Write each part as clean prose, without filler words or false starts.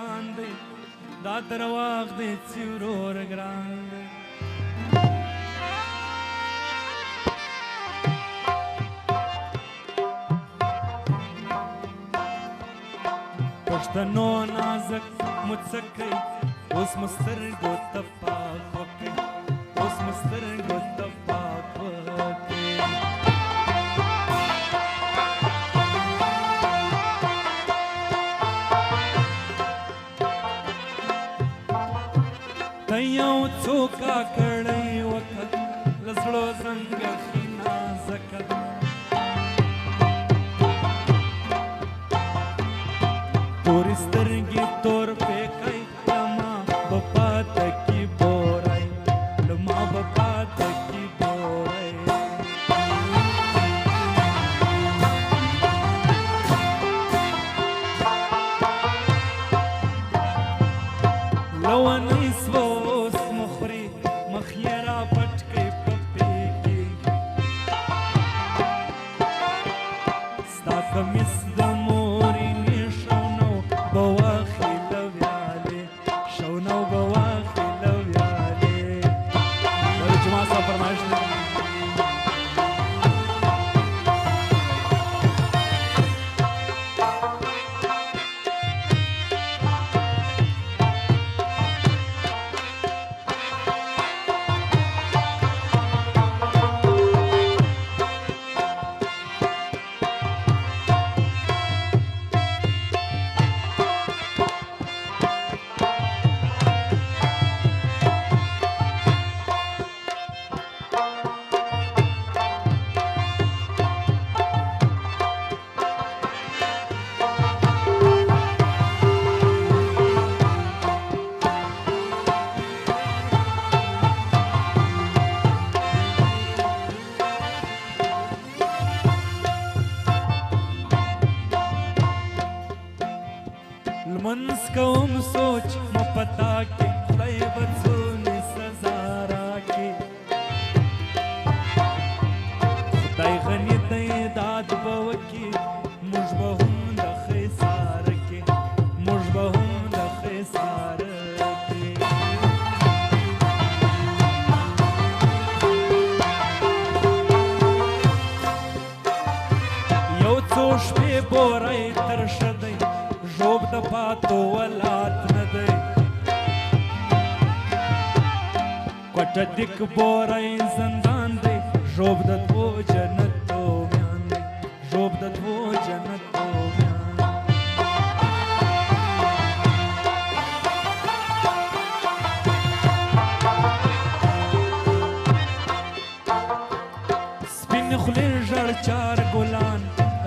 ارمان دی دا درواغ دی چې ورور ګران دی پښتنو نازک مڅکۍ اوس مسترګو ته پاک وکړئ اوس مسترګو ته پاک وکړئ ته یو څوکه کړی وکړه له زړه زنګه ښي نازکه تورې سترګې تور پیکی لما به پاته کې بوری لما به پاته کې بوری لونی سوه اوس مخوري مخ یې را پټ کړئ په پیکې ستا کمیس د مورې بواخي لویالي شونو بواخي لویالي جماعة صاحب فرمایش دی لمنځ کوم سوچ مو پتا کې خدای به څونه سزا راکړي خدای غني دی داد به وکړي موږ به هم د خسار کې موږ به هم د خسار کې یو څو شپې بوری ترشه دی ژوب د پاتو ولات نه دی کوټه دیک بوری زندان دی ژوب د دوو جنتو میان دی ژوب د دوو جنتو میان سپین خولې ژړ چار ګلان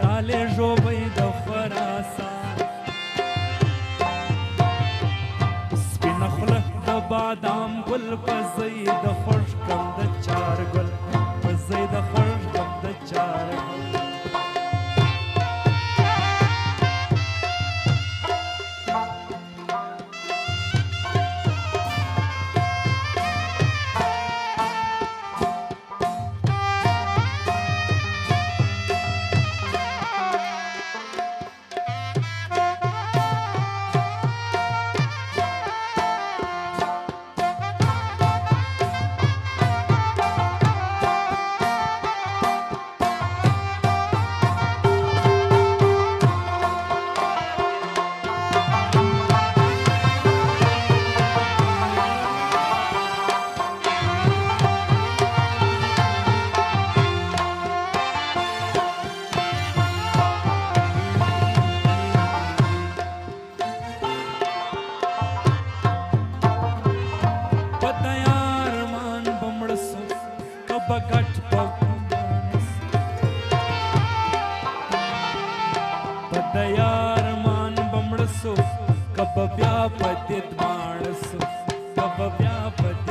رالی ژوبی د خراسان بادام گل پزی د خوش کم د چار گل پزی د خوش کم د چار گل कब व्यापतित मानस कब व्यापतित